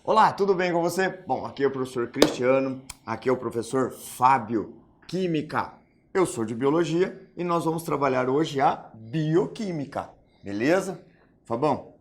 Olá, tudo bem com você? Bom, aqui é o professor Cristiano, aqui é o professor Fábio, Química. Eu sou de Biologia e nós vamos trabalhar hoje a Bioquímica, beleza? Fabão?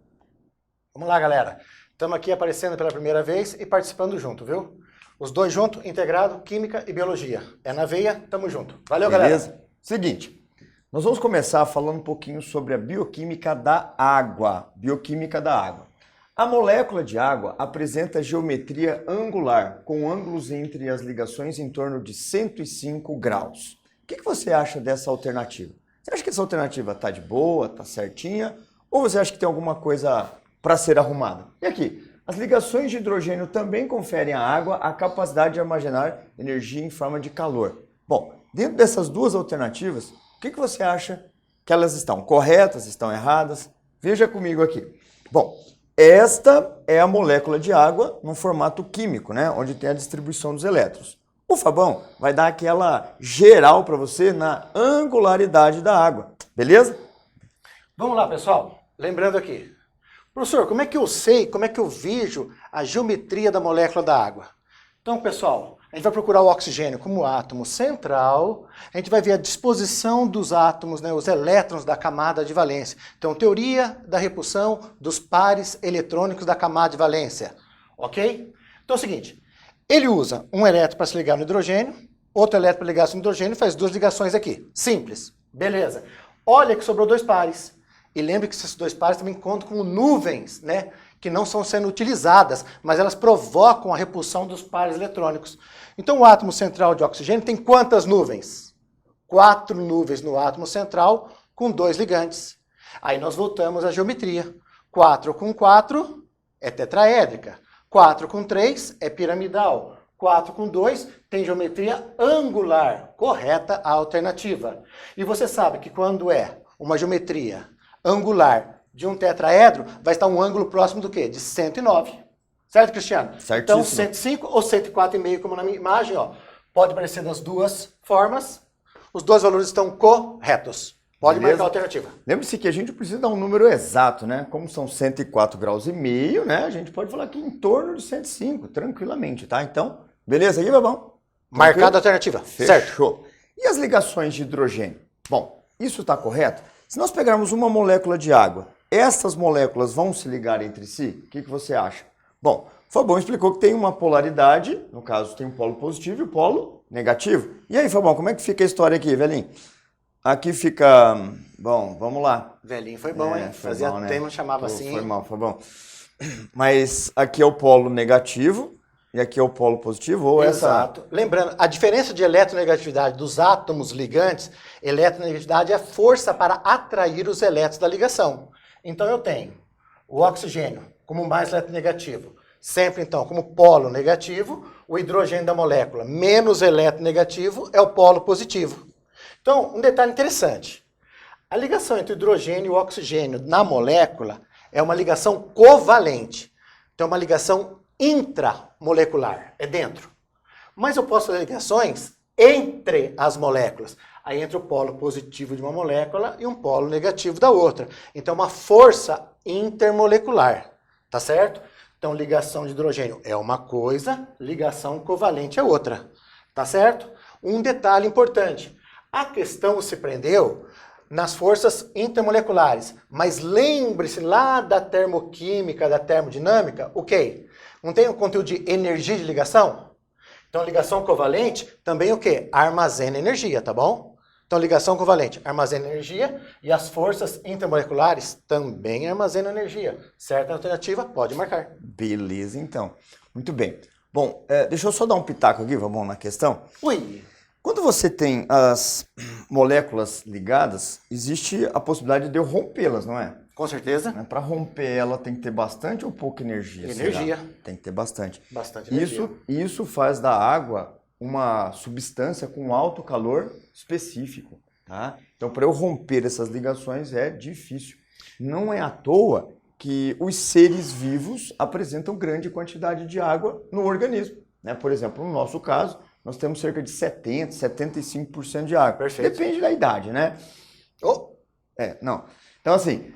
Vamos lá, galera. Estamos aqui aparecendo pela primeira vez e participando junto, viu? Os dois juntos, integrado, Química e Biologia. É na veia, tamo junto. Valeu, Beleza? galera. Seguinte, nós vamos começar falando um pouquinho sobre a bioquímica da água. Bioquímica da água. A molécula de água apresenta geometria angular, com ângulos entre as ligações em torno de 105 graus. O que você acha dessa alternativa? Você acha que essa alternativa está de boa, está certinha? Ou você acha que tem alguma coisa para ser arrumada? E aqui, as ligações de hidrogênio também conferem à água a capacidade de armazenar energia em forma de calor. Bom, dentro dessas duas alternativas, o que você acha que elas estão corretas, estão erradas? Veja comigo aqui. Bom, esta é a molécula de água no formato químico, né? Onde tem a distribuição dos elétrons. O Fabão vai dar aquela geral para você na angularidade da água, beleza? Vamos lá, pessoal. Lembrando aqui. Professor, como é que eu sei, como é que eu vejo a geometria da molécula da água? Então, pessoal, a gente vai procurar o oxigênio como átomo central, a gente vai ver a disposição dos átomos, né, os elétrons da camada de valência. Então, teoria da repulsão dos pares eletrônicos da camada de valência, ok? Então é o seguinte, ele usa um elétron para se ligar no hidrogênio, outro elétron para ligar no hidrogênio, faz duas ligações aqui. Simples, beleza. Olha que sobrou dois pares. E lembre que esses dois pares também contam com nuvens, né? Que não estão sendo utilizadas, mas elas provocam a repulsão dos pares eletrônicos. Então o átomo central de oxigênio tem quantas nuvens? 4 nuvens no átomo central com 2 ligantes. Aí nós voltamos à geometria. 4 com 4 é tetraédrica. 4 com 3 é piramidal. 4 com 2 tem geometria angular. Correta a alternativa. E você sabe que quando é uma geometria angular de um tetraedro, vai estar um ângulo próximo do quê? De 109. Certo, Cristiano? Certíssimo. Então, 105 ou 104,5, como na minha imagem, ó, pode aparecer das duas formas. Os dois valores estão corretos. Pode Beleza? marcar a alternativa. Lembre-se que a gente precisa dar um número exato, né? Como são 104 graus e meio, né? A gente pode falar aqui em torno de 105, tranquilamente, tá? Então, beleza aí, Babão? Marcada a alternativa. Certo. Fechou. E as ligações de hidrogênio? Bom, isso está correto? Se nós pegarmos uma molécula de água, essas moléculas vão se ligar entre si? O que você acha? Bom, o Fabão explicou que tem uma polaridade, no caso tem um polo positivo e o polo negativo. E aí, Fabão, como é que fica a história aqui, velhinho? Aqui fica... Bom, vamos lá. Velhinho foi bom, hein? Fazia bom, né? tempo, chamava assim. Foi mal, foi bom. Mas aqui é o polo negativo e aqui é o polo positivo, ou Exato. Lembrando, a diferença de eletronegatividade dos átomos ligantes, eletronegatividade é a força para atrair os elétrons da ligação. Então eu tenho o oxigênio como mais eletronegativo, sempre então como polo negativo, o hidrogênio da molécula menos eletronegativo é o polo positivo. Então, um detalhe interessante, a ligação entre o hidrogênio e o oxigênio na molécula é uma ligação covalente, então é uma ligação intramolecular, é dentro. Mas eu posso fazer ligações entre as moléculas. Aí entra o polo positivo de uma molécula e um polo negativo da outra. Então, uma força intermolecular, tá certo? Então, ligação de hidrogênio é uma coisa, ligação covalente é outra, tá certo? Um detalhe importante, a questão se prendeu nas forças intermoleculares, mas lembre-se lá da termoquímica, da termodinâmica, ok? Não tem o conteúdo de energia de ligação? Então, ligação covalente também o quê? Armazena energia, tá bom? Então, ligação covalente armazena energia e as forças intermoleculares também armazenam energia. Certa alternativa, pode marcar. Beleza, então. Muito bem. Bom, deixa eu só dar um pitaco aqui, vamos na questão. Ui! Quando você tem as moléculas ligadas, existe a possibilidade de eu rompê-las, não é? Com certeza. Para romper ela tem que ter bastante ou pouca energia? Energia. Será? Tem que ter bastante. Bastante energia. Isso faz da água uma substância com alto calor específico, tá? Então, para eu romper essas ligações é difícil. Não é à toa que os seres vivos apresentam grande quantidade de água no organismo, né? Por exemplo, no nosso caso, nós temos cerca de 70, 75% de água. Perfeito. Depende da idade, né? Oh, Não. Então, assim,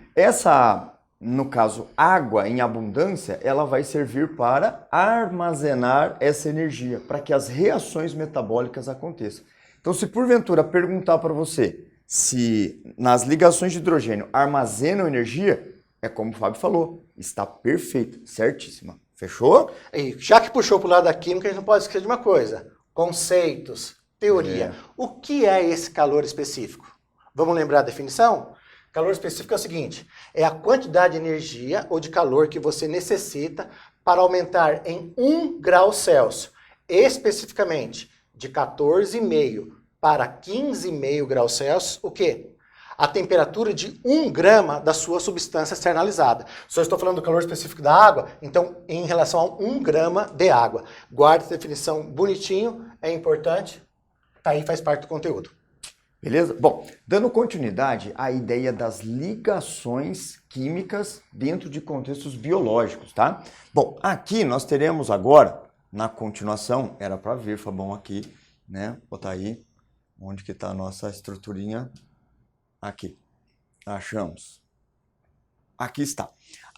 no caso, água em abundância, ela vai servir para armazenar essa energia, para que as reações metabólicas aconteçam. Então, se porventura perguntar para você se nas ligações de hidrogênio armazenam energia, é como o Fábio falou, está perfeito, certíssima. Fechou? e já que puxou para o lado da química, a gente não pode esquecer de uma coisa. Conceitos, teoria. O que é esse calor específico? Vamos lembrar a definição? Calor específico é o seguinte, é a quantidade de energia ou de calor que você necessita para aumentar em 1 grau Celsius, especificamente de 14,5 para 15,5 graus Celsius, o quê? A temperatura de 1 grama da sua substância externalizada. Se eu estou falando do calor específico da água, então em relação a 1 grama de água. Guarde essa definição bonitinho, é importante, tá aí, faz parte do conteúdo. Beleza? Bom, dando continuidade à ideia das ligações químicas dentro de contextos biológicos, tá? Bom, aqui nós teremos agora, na continuação, era para ver, Fabão, aqui, né? Botar aí, onde que está a nossa estruturinha? Aqui, achamos. Aqui está.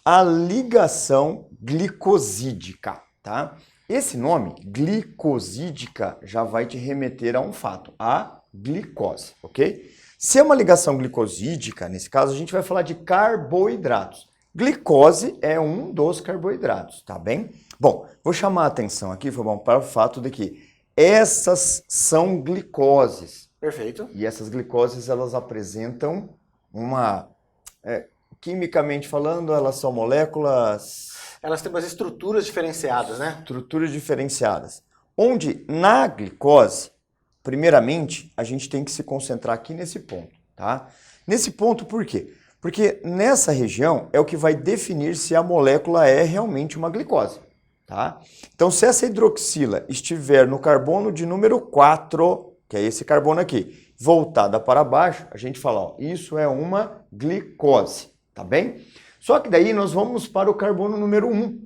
A ligação glicosídica, tá? Esse nome, glicosídica, já vai te remeter a um fato, a glicose, ok? Se é uma ligação glicosídica, nesse caso, a gente vai falar de carboidratos. Glicose é um dos carboidratos, tá bem? Bom, vou chamar a atenção aqui, Fabão, para o fato de que essas são glicoses. Perfeito. E essas glicoses, elas apresentam quimicamente falando, elas são moléculas... Elas têm umas estruturas diferenciadas, né? Estruturas diferenciadas. Onde na glicose, primeiramente, a gente tem que se concentrar aqui nesse ponto, tá? Nesse ponto, por quê? Porque nessa região é o que vai definir se a molécula é realmente uma glicose, tá? Então, se essa hidroxila estiver no carbono de número 4, que é esse carbono aqui, voltada para baixo, a gente fala, ó, isso é uma glicose, tá bem? Só que daí nós vamos para o carbono número 1.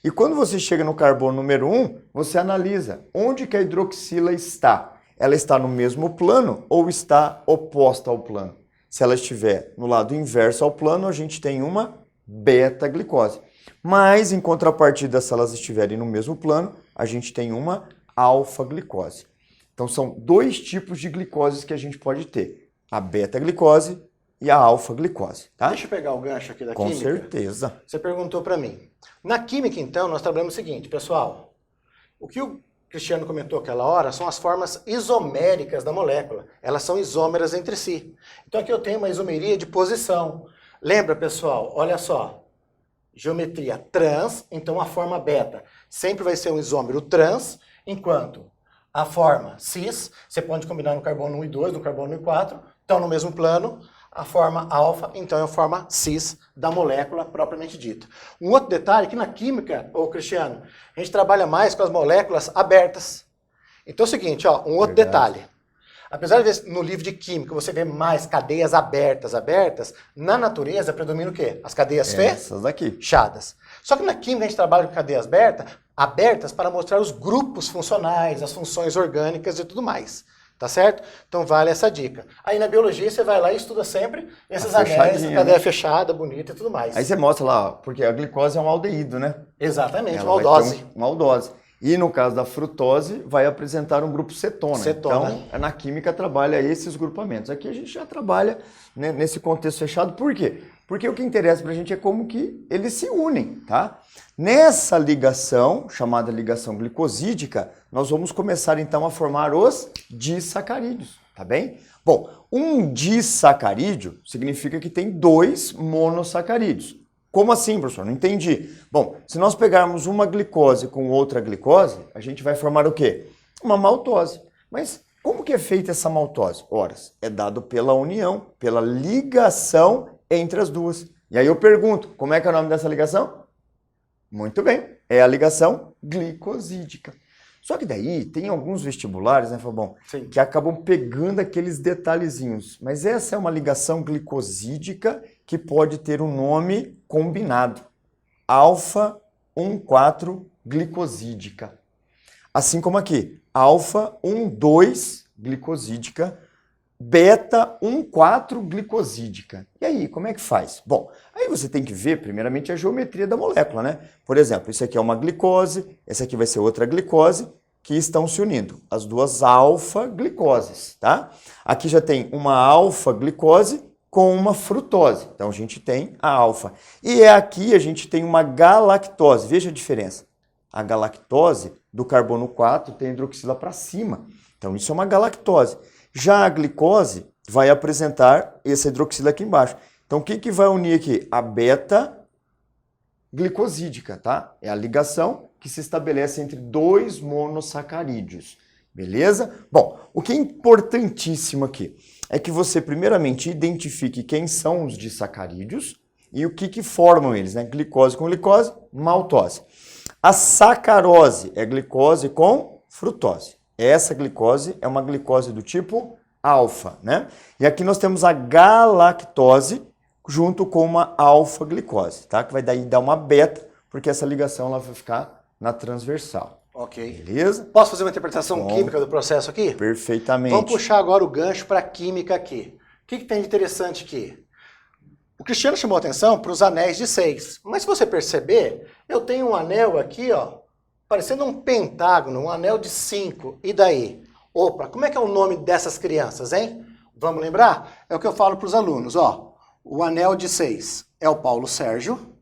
E quando você chega no carbono número 1, você analisa onde que a hidroxila está. Ela está no mesmo plano ou está oposta ao plano? Se ela estiver no lado inverso ao plano, a gente tem uma beta-glicose. Mas, em contrapartida, se elas estiverem no mesmo plano, a gente tem uma alfa-glicose. Então, são dois tipos de glicoses que a gente pode ter. A beta-glicose e a alfa-glicose, tá? Deixa eu pegar o gancho aqui da Com química. certeza. Você perguntou para mim. Na química, então, nós trabalhamos o seguinte, pessoal. O que o Cristiano comentou aquela hora são as formas isoméricas da molécula. Elas são isômeras entre si. Então, aqui eu tenho uma isomeria de posição. Lembra, pessoal? Olha só. Geometria trans, então a forma beta sempre vai ser um isômero trans, enquanto a forma cis, você pode combinar no carbono 1 e 2, no carbono 1 e 4, estão no mesmo plano. A forma alfa, então, é a forma cis da molécula propriamente dita. Um outro detalhe, que na química, ô Cristiano, a gente trabalha mais com as moléculas abertas. Então é o seguinte, ó, um outro detalhe. Apesar de no livro de química você ver mais cadeias abertas, na natureza predomina o quê? As cadeias Essas daqui. fechadas. Só que na química a gente trabalha com cadeias abertas para mostrar os grupos funcionais, as funções orgânicas e tudo mais. Tá certo? Então vale essa dica. Aí na biologia você vai lá e estuda sempre essas anéis, cadeia fechada, bonita e tudo mais. Aí você mostra lá, ó, porque a glicose é um aldeído, né? Exatamente, Ela uma aldose. uma aldose. E no caso da frutose, vai apresentar um grupo cetona. Cetona. Então, na química trabalha esses grupamentos. Aqui a gente já trabalha, né, nesse contexto fechado. Por quê? Porque o que interessa pra gente é como que eles se unem, tá? Nessa ligação, chamada ligação glicosídica, nós vamos começar então a formar os disacarídeos, tá bem? Bom, um disacarídeo significa que tem 2 monossacarídeos. Como assim, professor? Não entendi. Bom, se nós pegarmos uma glicose com outra glicose, a gente vai formar o quê? Uma maltose. Mas como que é feita essa maltose? Ora, é dado pela união, pela ligação entre as duas. E aí eu pergunto, como é que é o nome dessa ligação? Muito bem, é a ligação glicosídica. Só que daí tem alguns vestibulares, né, Fabão, Sim. que acabam pegando aqueles detalhezinhos. Mas essa é uma ligação glicosídica que pode ter um nome combinado. Alfa-1,4-glicosídica. Assim como aqui, alfa 1,2 glicosídica, beta 1,4 glicosídica. E aí, como é que faz? Bom, aí você tem que ver primeiramente a geometria da molécula, né? Por exemplo, isso aqui é uma glicose, essa aqui vai ser outra glicose, que estão se unindo, as duas alfa-glicoses, tá? Aqui já tem uma alfa-glicose com uma frutose, então a gente tem a alfa. E aqui a gente tem uma galactose, veja a diferença. A galactose do carbono 4 tem hidroxila para cima, então isso é uma galactose. Já a glicose vai apresentar essa hidroxila aqui embaixo. Então o que vai unir aqui? A beta-glicosídica, tá? É a ligação que se estabelece entre dois monossacarídeos, beleza? Bom, o que é importantíssimo aqui é que você primeiramente identifique quem são os disacarídeos e o que formam eles, né? Glicose com glicose, maltose. A sacarose é glicose com frutose. Essa glicose é uma glicose do tipo alfa, né? E aqui nós temos a galactose junto com uma alfa-glicose, tá? Que vai daí dar uma beta, porque essa ligação ela vai ficar na transversal. Ok. Beleza? Posso fazer uma interpretação química do processo aqui? Perfeitamente. Vamos puxar agora o gancho para a química aqui. O que tem de interessante aqui? O Cristiano chamou a atenção para os anéis de 6. Mas se você perceber, eu tenho um anel aqui, ó, parecendo um pentágono, um anel de 5. E daí? Opa, como é que é o nome dessas crianças, hein? Vamos lembrar? É o que eu falo para os alunos, ó. O anel de 6 é o Paulo Sérgio.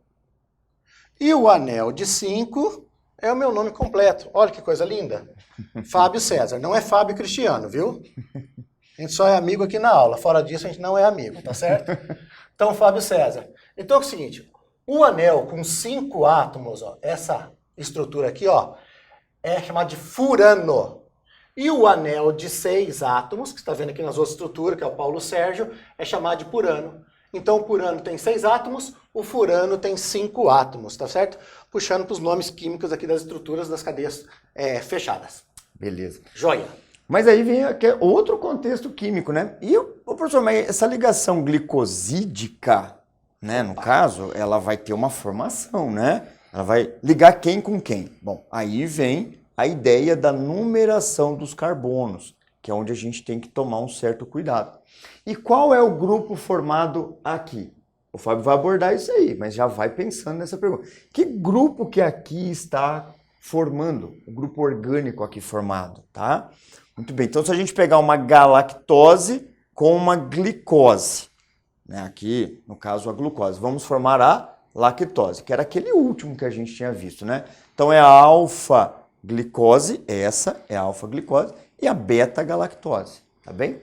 E o anel de 5 é o meu nome completo. Olha que coisa linda. Fábio César. Não é Fábio Cristiano, viu? A gente só é amigo aqui na aula. Fora disso, a gente não é amigo, tá certo? Então, Fábio César. Então é o seguinte. O anel com 5 átomos, ó, essa estrutura aqui, ó, é chamado de furano. E o anel de 6 átomos, que você está vendo aqui nas outras estruturas, que é o Paulo Sérgio, é chamado de purano. Então o purano tem 6 átomos, o furano tem 5 átomos, tá certo? Puxando para os nomes químicos aqui das estruturas das cadeias fechadas. Beleza. Joia. Mas aí vem aqui outro contexto químico, né? E, professor, mas essa ligação glicosídica, né, no caso, ela vai ter uma formação, né? Ela vai ligar quem com quem? Bom, aí vem a ideia da numeração dos carbonos, que é onde a gente tem que tomar um certo cuidado. E qual é o grupo formado aqui? O Fábio vai abordar isso aí, mas já vai pensando nessa pergunta. Que grupo que aqui está formando? O grupo orgânico aqui formado, tá? Muito bem, então se a gente pegar uma galactose com uma glicose, né? Aqui, no caso, a glucose, vamos formar a lactose, que era aquele último que a gente tinha visto, né? Então é a alfa-glicose, essa é a alfa-glicose, e a beta-galactose, tá bem?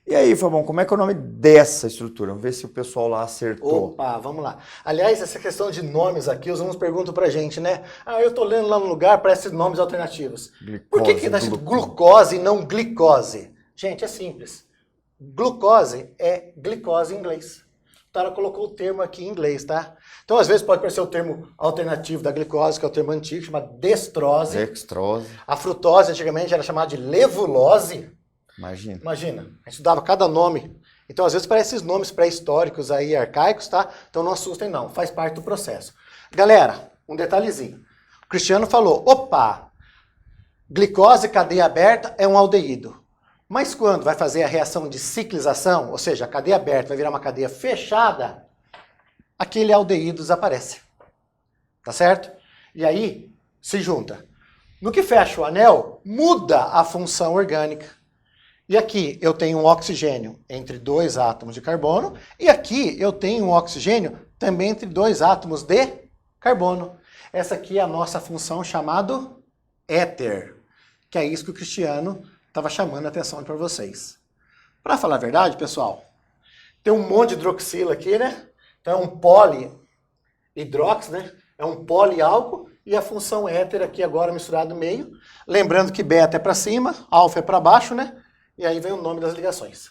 E aí, Fabão, como é que é o nome dessa estrutura? Vamos ver se o pessoal lá acertou. Opa, vamos lá. Aliás, essa questão de nomes aqui, os alunos perguntam pra gente, né? Ah, eu tô lendo lá no lugar, parece nomes alternativos. Glicose, Por que tá escrito glucose e não glicose? Gente, é simples. Glucose é glicose em inglês. O cara colocou o termo aqui em inglês, tá? Então, às vezes, pode aparecer o termo alternativo da glicose, que é o termo antigo, chamado dextrose. Dextrose. A frutose, antigamente, era chamada de levulose. Imagina. Imagina, a gente estudava cada nome. Então, às vezes, parece esses nomes pré-históricos aí, arcaicos, tá? Então, não assustem, não. Faz parte do processo. Galera, um detalhezinho. O Cristiano falou, opa, glicose cadeia aberta é um aldeído. Mas quando vai fazer a reação de ciclização, ou seja, a cadeia aberta vai virar uma cadeia fechada, aquele aldeído desaparece. Tá certo? E aí, se junta. No que fecha o anel, muda a função orgânica. E aqui eu tenho um oxigênio entre 2 átomos de carbono, e aqui eu tenho um oxigênio também entre 2 átomos de carbono. Essa aqui é a nossa função chamada éter, que é isso que o Cristiano estava chamando a atenção para vocês. Para falar a verdade, pessoal, tem um monte de hidroxila aqui, né? Então é um polihidrox, né? É um poliálcool, e a função éter aqui agora misturado no meio. Lembrando que beta é para cima, alfa é para baixo, né? E aí vem o nome das ligações.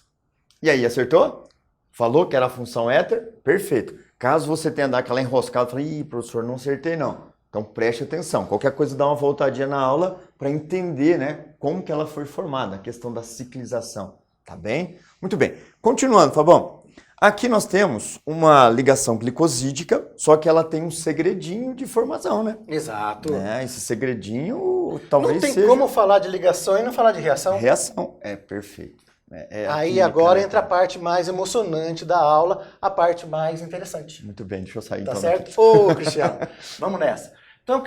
E aí, acertou? Falou que era a função éter? Perfeito. Caso você tenha dado aquela enroscada, falei, ih, professor, não acertei não. Então preste atenção. Qualquer coisa dá uma voltadinha na aula para entender, né, como que ela foi formada, a questão da ciclização. Tá bem? Muito bem. Continuando, Fabão. Aqui nós temos uma ligação glicosídica, só que ela tem um segredinho de formação, né? Exato. Esse segredinho talvez Não tem seja... como falar de ligação e não falar de reação. Reação, perfeito. Aí química, agora né, entra a cara? parte mais emocionante da aula, a parte mais interessante. Muito bem, deixa eu sair Tá então certo? daqui. Ô, Cristiano, vamos nessa. Então,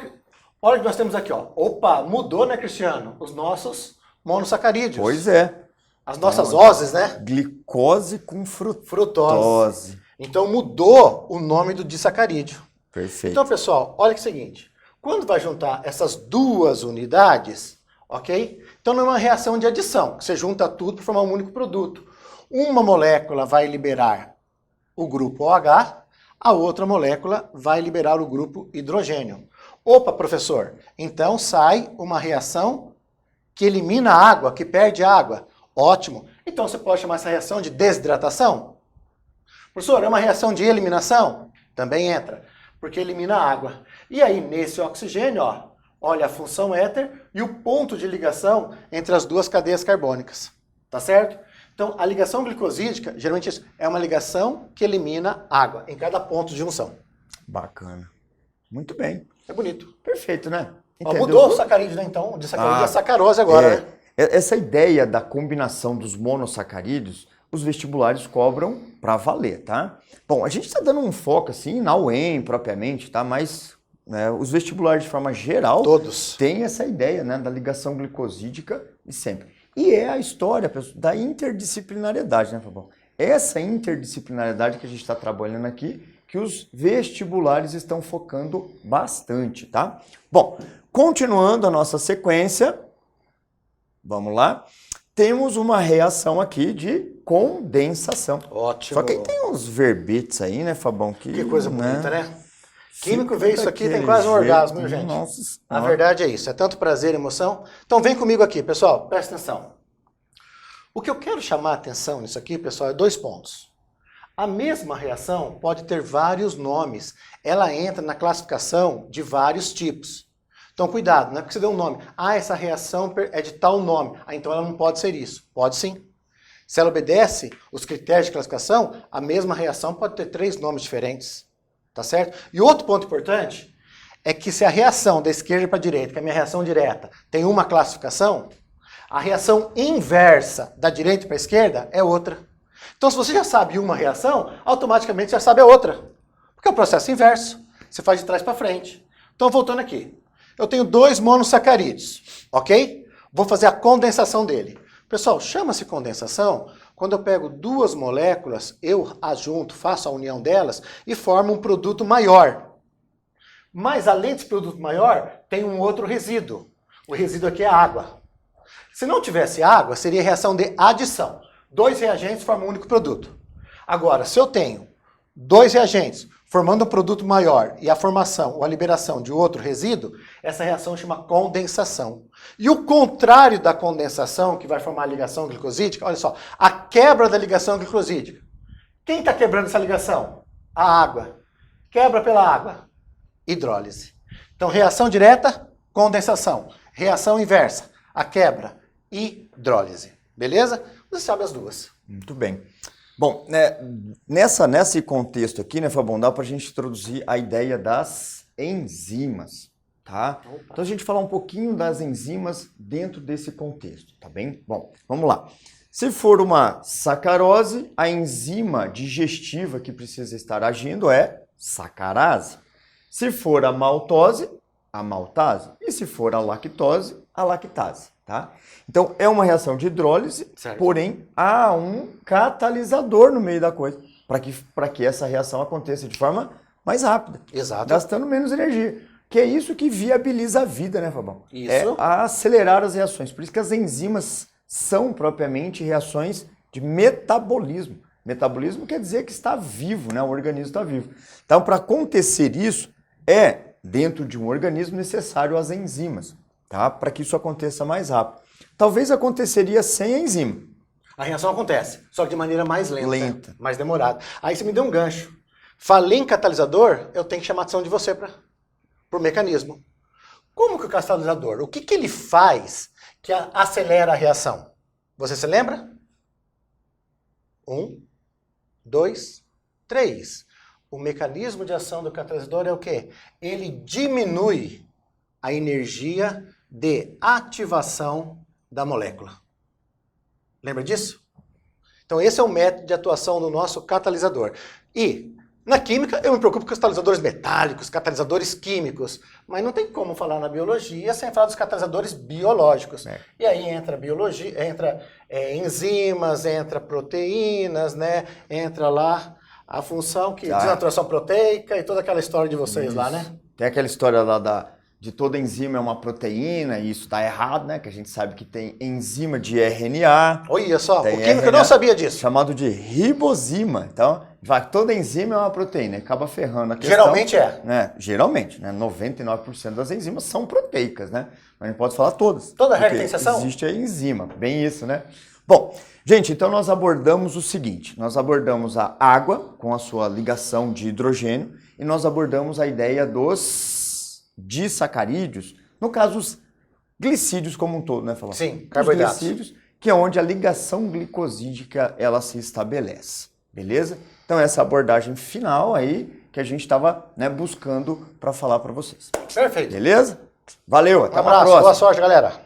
olha o que nós temos aqui, ó. Opa, mudou, né, Cristiano? Os nossos monossacarídeos. Pois é. As nossas ozes, né? Glicose com Frutose. frutose. Então mudou o nome do disacarídeo. Perfeito. Então, pessoal, olha que é o seguinte. Quando vai juntar essas duas unidades, ok? Então não é uma reação de adição, que você junta tudo para formar um único produto. Uma molécula vai liberar o grupo OH, a outra molécula vai liberar o grupo hidrogênio. Opa, professor, então sai uma reação que elimina a água, que perde água. Ótimo. Então você pode chamar essa reação de desidratação? Professor, é uma reação de eliminação? Também entra, porque elimina a água. E aí, nesse oxigênio, ó, olha a função éter e o ponto de ligação entre as duas cadeias carbônicas. Tá certo? Então, a ligação glicosídica, geralmente isso, é uma ligação que elimina água em cada ponto de junção. Bacana. Muito bem. É bonito. Perfeito, né? Ó, mudou o sacarídeo, né? Então, o disacarídeo é sacarose agora, né? Essa ideia da combinação dos monossacarídeos, os vestibulares cobram para valer, tá? Bom, a gente está dando um foco assim na UEM propriamente, tá? Mas né, os vestibulares de forma geral Todos têm essa ideia, né, da ligação glicosídica e sempre. E é a história, pessoal, da interdisciplinariedade, né, Fabão? Essa interdisciplinariedade que a gente está trabalhando aqui, que os vestibulares estão focando bastante, tá? Bom, continuando a nossa sequência, vamos lá. Temos uma reação aqui de condensação. Ótimo. Só que aí tem uns verbetes aí, né, Fabão? Que coisa bonita, né? Fica Químico vê isso aqui, tem daquele quase um jeito. orgasmo, viu, gente? Nossa A Senhora. verdade é isso, é tanto prazer e emoção. Então vem comigo aqui, pessoal, presta atenção. O que eu quero chamar a atenção nisso aqui, pessoal, é 2 pontos. A mesma reação pode ter vários nomes. Ela entra na classificação de vários tipos. Então cuidado, não é porque você deu um nome. Ah, essa reação é de tal nome. Ah, então ela não pode ser isso. Pode sim. Se ela obedece os critérios de classificação, a mesma reação pode ter 3 nomes diferentes. Tá certo? E outro ponto importante é que se a reação da esquerda para a direita, que é a minha reação direta, tem uma classificação, a reação inversa da direita para a esquerda é outra. Então, se você já sabe uma reação, automaticamente você já sabe a outra. Porque é o processo inverso. Você faz de trás para frente. Então, voltando aqui. Eu tenho 2 monossacarídeos, ok? Vou fazer a condensação dele. Pessoal, chama-se condensação quando eu pego 2 moléculas, eu as junto, faço a união delas e formo um produto maior. Mas, além desse produto maior, tem um outro resíduo. O resíduo aqui é a água. Se não tivesse água, seria reação de adição. 2 reagentes formam um único produto. Agora, se eu tenho 2 reagentes formando um produto maior e a formação ou a liberação de outro resíduo, essa reação chama condensação. E o contrário da condensação, que vai formar a ligação glicosídica, olha só, a quebra da ligação glicosídica. Quem está quebrando essa ligação? A água. Quebra pela água. Hidrólise. Então, reação direta, condensação. Reação inversa, a quebra, hidrólise. Beleza? Você sabe as duas. Muito bem. Bom, né, nesse contexto aqui, né, Fabão, dá para a gente introduzir a ideia das enzimas, tá? Opa. Então a gente falar um pouquinho das enzimas dentro desse contexto, tá bem? Bom, vamos lá. Se for uma sacarose, a enzima digestiva que precisa estar agindo é sacarase. Se for a maltose, a maltase. E se for a lactase, tá? Então, é uma reação de hidrólise, Certo. porém, há um catalisador no meio da coisa, para que essa reação aconteça de forma mais rápida, Exato. gastando menos energia. Que é isso que viabiliza a vida, né, Fabão? Isso. É acelerar as reações. Por isso que as enzimas são propriamente reações de metabolismo. Metabolismo quer dizer que está vivo, né? O organismo está vivo. Então, para acontecer isso, dentro de um organismo necessário as enzimas, tá? Para que isso aconteça mais rápido. Talvez aconteceria sem a enzima. A reação acontece, só que de maneira mais Lenta. mais demorada. Aí você me deu um gancho. Falei em catalisador, eu tenho que chamar a atenção de você para o mecanismo. Como que o catalisador, o que ele faz que acelera a reação? Você se lembra? 1, 2, 3. O mecanismo de ação do catalisador é o quê? Ele diminui a energia de ativação da molécula. Lembra disso? Então esse é o método de atuação do nosso catalisador. E na química eu me preocupo com os catalisadores metálicos, catalisadores químicos, mas não tem como falar na biologia sem falar dos catalisadores biológicos. E aí entra biologia, entra enzimas, entra proteínas, né? Entra lá a função que desnaturação proteica e toda aquela história de vocês lá, né? Tem aquela história lá de toda enzima é uma proteína, e isso está errado, né? Que a gente sabe que tem enzima de RNA. Olha só, o químico RNA, não sabia disso. Chamado de ribosima. Então, toda enzima é uma proteína, acaba ferrando a questão. Geralmente é. Né? Geralmente, né? 99% das enzimas são proteicas, né? Mas não pode falar todas. Toda regra tem exceção? Existe a enzima, bem isso, né? Bom, gente, então nós abordamos o seguinte, nós abordamos a água com a sua ligação de hidrogênio e nós abordamos a ideia dos disacarídeos, no caso os glicídios como um todo, né? Falando. Sim, carboidratos. Os glicídios, que é onde a ligação glicosídica ela se estabelece, beleza? Então essa abordagem final aí que a gente estava, né, buscando para falar para vocês. Perfeito. Beleza? Valeu, até Um uma abraço, próxima. boa sorte, galera.